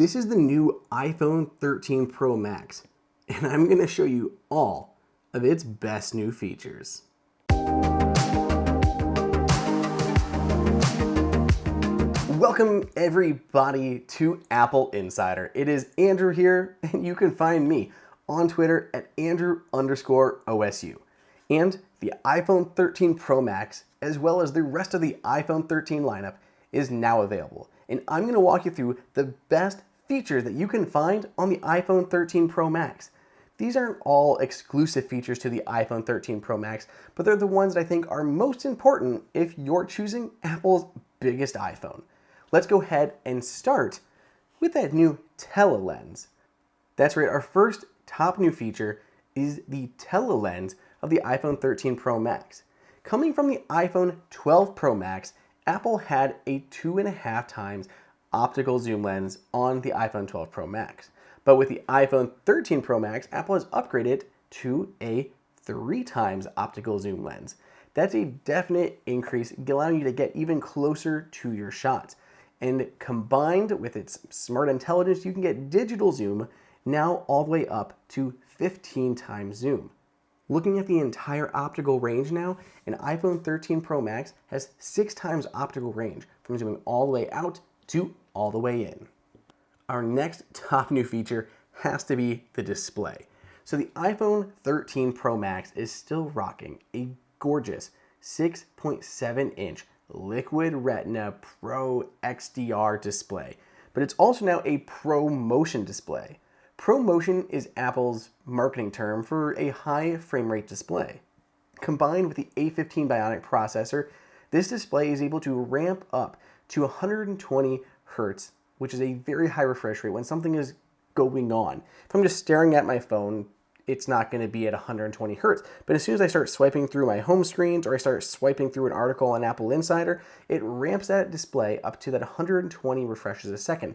This is the new iPhone 13 Pro Max, and I'm going to show you all of its best new features. Welcome everybody to Apple Insider. It is Andrew here, and you can find me on Twitter at Andrew_OSU. And the iPhone 13 Pro Max, as well as the rest of the iPhone 13 lineup, is now available. And I'm going to walk you through the best features that you can find on the iPhone 13 Pro Max. These aren't all exclusive features to the iPhone 13 Pro Max, but they're the ones that I think are most important if you're choosing Apple's biggest iPhone. Let's go ahead and start with that new Tele Lens. That's right, our first top new feature is the Tele Lens of the iPhone 13 Pro Max. Coming from the iPhone 12 Pro Max, Apple had a 2.5 times optical zoom lens on the iPhone 12 Pro Max. But with the iPhone 13 Pro Max, Apple has upgraded to a 3 times optical zoom lens. That's a definite increase, allowing you to get even closer to your shots. And combined with its smart intelligence, you can get digital zoom now all the way up to 15 times zoom. Looking at the entire optical range now, an iPhone 13 Pro Max has 6 times optical range, from zooming all the way out to all the way in. Our next top new feature has to be the display. So the iPhone 13 Pro Max is still rocking a gorgeous 6.7-inch Liquid Retina Pro XDR display, but it's also now a Pro Motion display. Pro Motion is Apple's marketing term for a high frame rate display. Combined with the A15 Bionic processor, this display is able to ramp up to 120 Hertz, which is a very high refresh rate when something is going on. If I'm just staring at my phone, it's not going to be at 120 Hertz. But as soon as I start swiping through my home screens or I start swiping through an article on AppleInsider, it ramps that display up to that 120 refreshes a second.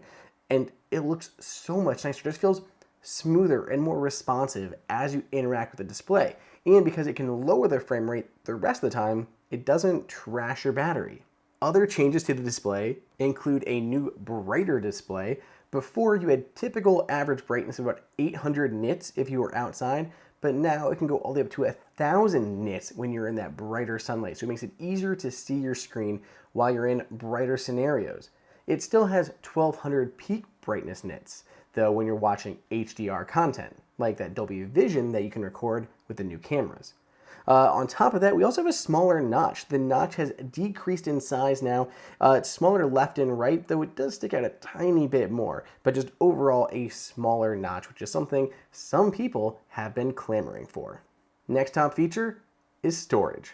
And it looks so much nicer. It just feels smoother and more responsive as you interact with the display. And because it can lower the frame rate the rest of the time, it doesn't trash your battery. Other changes to the display include a new brighter display. Before, you had typical average brightness of about 800 nits if you were outside, but now it can go all the way up to 1,000 nits when you're in that brighter sunlight. So it makes it easier to see your screen while you're in brighter scenarios. It still has 1,200 peak brightness nits, though, when you're watching HDR content, like that Dolby Vision that you can record with the new cameras. On top of that, we also have a smaller notch. The notch has decreased in size now. It's smaller left and right, though it does stick out a tiny bit more, but just overall a smaller notch, which is something some people have been clamoring for. Next top feature is storage.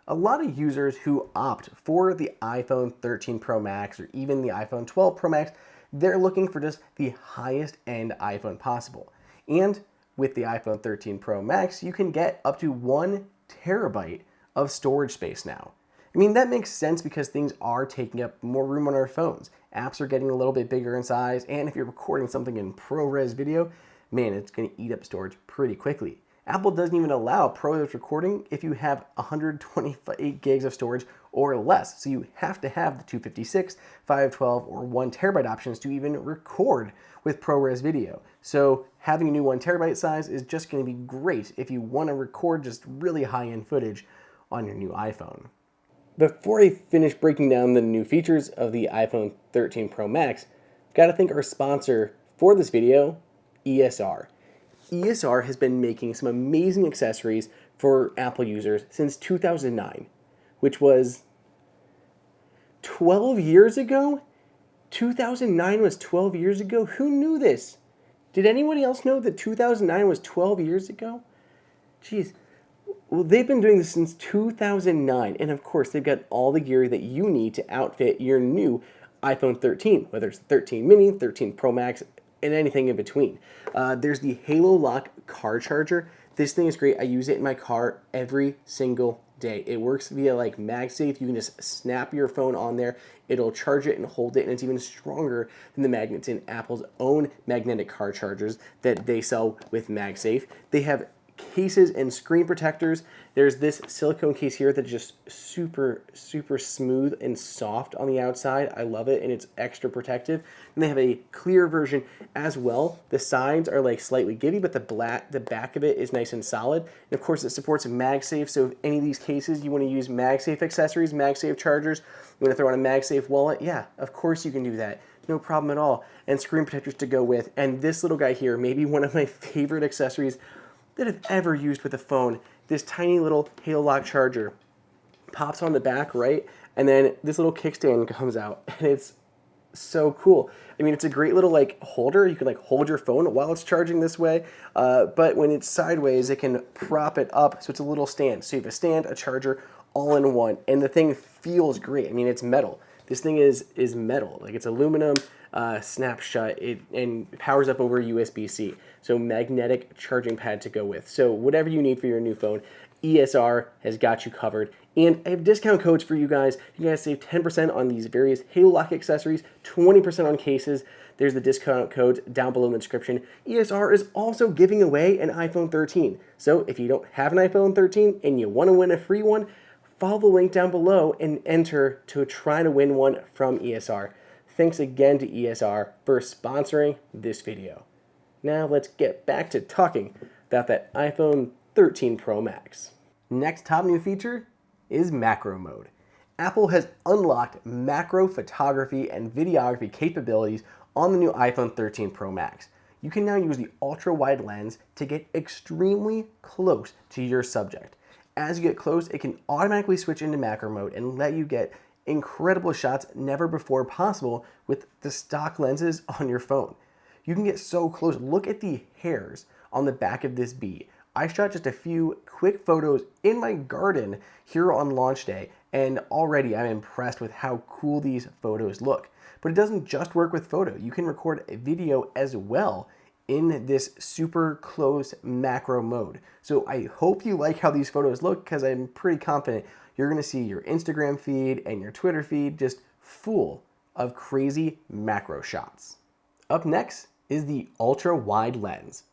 A lot of users who opt for the iPhone 13 Pro Max or even the iPhone 12 Pro Max, they're looking for just the highest end iPhone possible. And with the iPhone 13 Pro Max, you can get up to 1 terabyte of storage space now. I mean, that makes sense because things are taking up more room on our phones. Apps are getting a little bit bigger in size, and if you're recording something in ProRes video, man, it's going to eat up storage pretty quickly. Apple doesn't even allow ProRes recording if you have 128 gigs of storage or less. So you have to have the 256, 512, or 1 terabyte options to even record with ProRes video. So having a new 1 terabyte size is just going to be great if you want to record just really high-end footage on your new iPhone. Before I finish breaking down the new features of the iPhone 13 Pro Max, I've got to thank our sponsor for this video, ESR. ESR has been making some amazing accessories for Apple users since 2009, which was 12 years ago? 2009 was 12 years ago? Who knew this? Did anybody else know that 2009 was 12 years ago? Jeez. Well, they've been doing this since 2009, and of course, they've got all the gear that you need to outfit your new iPhone 13, whether it's 13 mini, 13 Pro Max, and anything in between. There's the Halo Lock car charger. This thing is great. I use it in my car every single day. It works via like MagSafe. You can just snap your phone on there. It'll charge it and hold it, and it's even stronger than the magnets in Apple's own magnetic car chargers that they sell with MagSafe. They have cases and screen protectors. There's this silicone case here that's just super, super smooth and soft on the outside. I love it, and it's extra protective. And they have a clear version as well. The sides are like slightly givey, but the back of it is nice and solid. And of course, it supports MagSafe, so if any of these cases you want to use MagSafe accessories, MagSafe chargers, you want to throw on a MagSafe wallet, yeah, of course you can do that. No problem at all. And screen protectors to go with. And this little guy here, maybe one of my favorite accessories that I've ever used with a phone. This tiny little Halo Lock charger pops on the back, right? And then this little kickstand comes out, and it's so cool. I mean, it's a great little like holder. You can like hold your phone while it's charging this way, but when it's sideways, it can prop it up, so it's a little stand. So you have a stand, a charger, all in one, and the thing feels great. I mean, it's metal. This thing is metal, like it's aluminum, snaps shut, and powers up over USB-C. So magnetic charging pad to go with. So whatever you need for your new phone, ESR has got you covered. And I have discount codes for you guys. You guys save 10% on these various Halo Lock accessories, 20% on cases. There's the discount codes down below in the description. ESR is also giving away an iPhone 13. So if you don't have an iPhone 13 and you want to win a free one, follow the link down below and enter to try to win one from ESR. Thanks again to ESR for sponsoring this video. Now let's get back to talking about that iPhone 13 Pro Max. Next top new feature is macro mode. Apple has unlocked macro photography and videography capabilities on the new iPhone 13 Pro Max. You can now use the ultra-wide lens to get extremely close to your subject. As you get close, it can automatically switch into macro mode and let you get incredible shots never before possible with the stock lenses on your phone. You can get so close. Look at the hairs on the back of this bee. I shot just a few quick photos in my garden here on launch day, and already I'm impressed with how cool these photos look. But it doesn't just work with photo. You can record a video as well in this super close macro mode. So I hope you like how these photos look, because I'm pretty confident you're gonna see your Instagram feed and your Twitter feed just full of crazy macro shots. Up next is the ultra wide lens.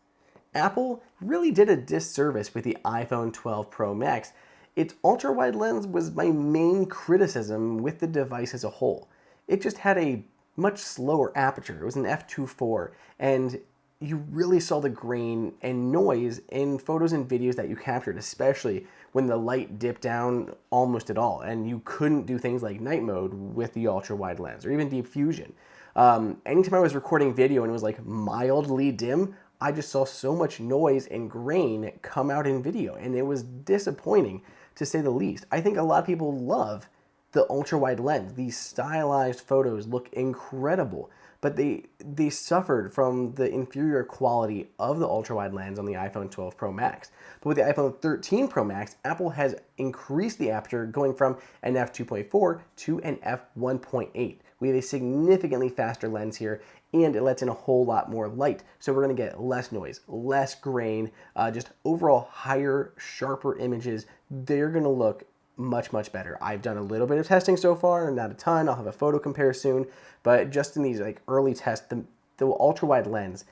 Apple really did a disservice with the iPhone 12 Pro Max. Its ultra wide lens was my main criticism with the device as a whole. It just had a much slower aperture. It was an f2.4, and you really saw the grain and noise in photos and videos that you captured, especially when the light dipped down almost at all, and you couldn't do things like night mode with the ultra wide lens or even deep fusion. Anytime I was recording video and it was like mildly dim, I just saw so much noise and grain come out in video, and it was disappointing to say the least. I think a lot of people love the ultra wide lens. These stylized photos look incredible, but they suffered from the inferior quality of the ultra-wide lens on the iPhone 12 Pro Max. But with the iPhone 13 Pro Max, Apple has increased the aperture, going from an f2.4 to an f1.8. We have a significantly faster lens here, and it lets in a whole lot more light. So we're gonna get less noise, less grain, just overall higher, sharper images. They're gonna look much, much better. I've done a little bit of testing so far, not a ton. I'll have a photo compare soon, but just in these like early tests, the ultra wide lens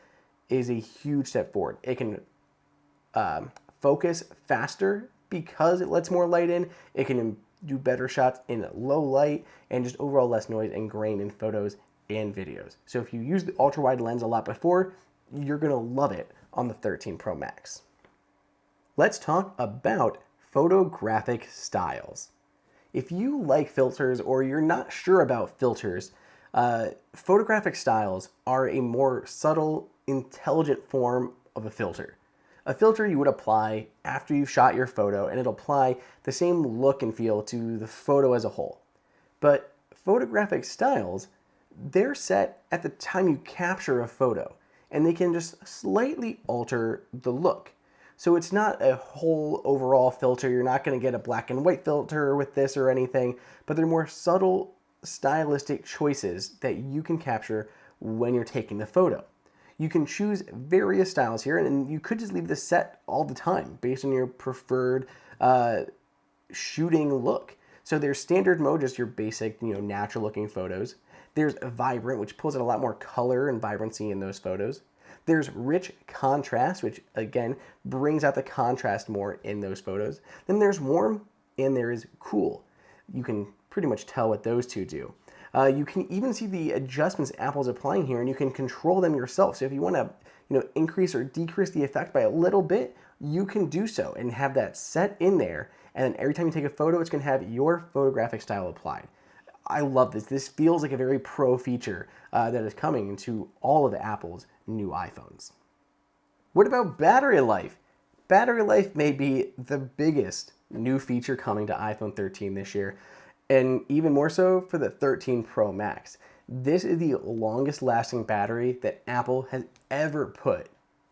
is a huge step forward. It can focus faster because it lets more light in. It can do better shots in low light, and just overall less noise and grain in photos and videos. So if you use the ultra wide lens a lot before, you're gonna love it on the 13 Pro Max. Let's talk about Photographic Styles. If you like filters or you're not sure about filters, Photographic Styles are a more subtle, intelligent form of a filter. A filter you would apply after you've shot your photo, and it'll apply the same look and feel to the photo as a whole. But Photographic Styles, they're set at the time you capture a photo, and they can just slightly alter the look. So it's not a whole overall filter. You're not going to get a black and white filter with this or anything, but they're more subtle stylistic choices that you can capture when you're taking the photo. You can choose various styles here, and you could just leave this set all the time based on your preferred shooting look. So there's standard mode, just your basic, natural looking photos. There's vibrant, which pulls out a lot more color and vibrancy in those photos. There's rich contrast, which again brings out the contrast more in those photos. Then there's warm and there is cool. You can pretty much tell what those two do. You can even see the adjustments Apple's applying here, and you can control them yourself. So if you want to, increase or decrease the effect by a little bit, you can do so and have that set in there. And then every time you take a photo, it's going to have your photographic style applied. I love this. This feels like a very pro feature that is coming into all of Apple's new iPhones. What about battery life? Battery life may be the biggest new feature coming to iPhone 13 this year, and even more so for the 13 Pro Max. This is the longest lasting battery that Apple has ever put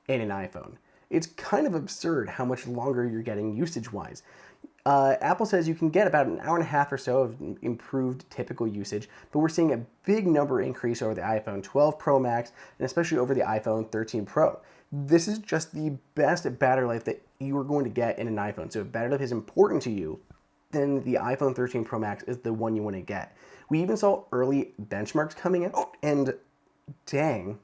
in an iPhone. It's kind of absurd how much longer you're getting usage-wise. Apple says you can get about an hour and a half or so of improved typical usage, but we're seeing a big number increase over the iPhone 12 Pro Max and especially over the iPhone 13 Pro. This is just the best battery life that you are going to get in an iPhone. So if battery life is important to you, then the iPhone 13 Pro Max is the one you want to get. We even saw early benchmarks coming out, and dang,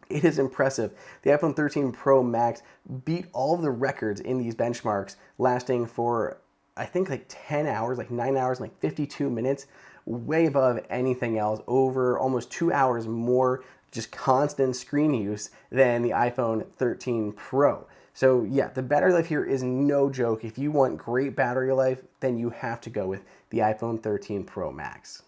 it is impressive. The iPhone 13 Pro Max beat all of the records in these benchmarks, lasting for, I think, like 10 hours, like 9 hours, like 52 minutes, way above anything else, over almost 2 hours more just constant screen use than the iPhone 13 Pro. So yeah, the battery life here is no joke. If you want great battery life, then you have to go with the iPhone 13 Pro Max.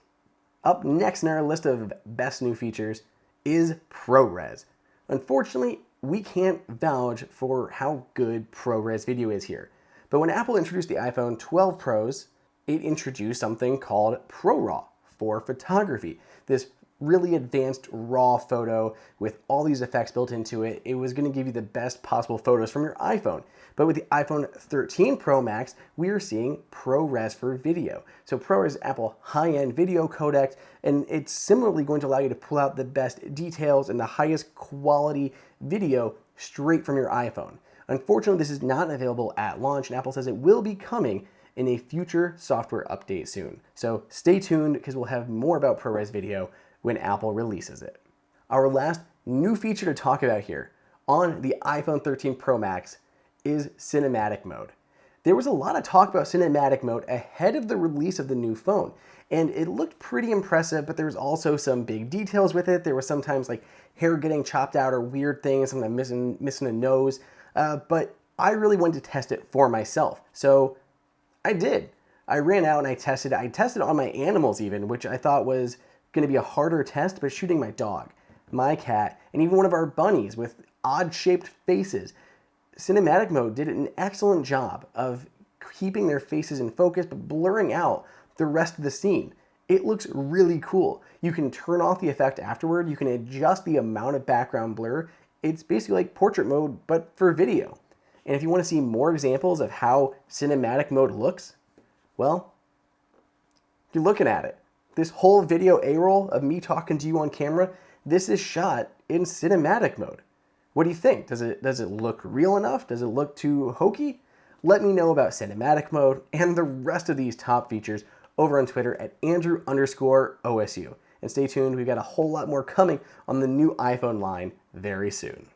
Up next in our list of best new features is ProRes. Unfortunately, we can't vouch for how good ProRes video is here. But when Apple introduced the iPhone 12 Pros, it introduced something called ProRes for photography. This really advanced raw photo with all these effects built into it. It was going to give you the best possible photos from your iPhone. But with the iPhone 13 Pro Max, we are seeing ProRes for video. So ProRes is Apple high-end video codec, and it's similarly going to allow you to pull out the best details and the highest quality video straight from your iPhone. Unfortunately, this is not available at launch, and Apple says it will be coming in a future software update soon. So stay tuned, because we'll have more about ProRes video when Apple releases it. Our last new feature to talk about here on the iPhone 13 Pro Max is cinematic mode. There was a lot of talk about cinematic mode ahead of the release of the new phone, and it looked pretty impressive, but there was also some big details with it. There was sometimes like hair getting chopped out or weird things, sometimes missing a nose, but I really wanted to test it for myself. So I did. I ran out and I tested it. I tested it on my animals even, which I thought was going to be a harder test, but shooting my dog, my cat, and even one of our bunnies with odd-shaped faces. Cinematic mode did an excellent job of keeping their faces in focus, but blurring out the rest of the scene. It looks really cool. You can turn off the effect afterward. You can adjust the amount of background blur. It's basically like portrait mode, but for video. And if you want to see more examples of how cinematic mode looks, well, you're looking at it. This whole video A-roll of me talking to you on camera, this is shot in cinematic mode. What do you think? Does it look real enough? Does it look too hokey? Let me know about cinematic mode and the rest of these top features over on Twitter at Andrew_OSU. And stay tuned, we've got a whole lot more coming on the new iPhone line very soon.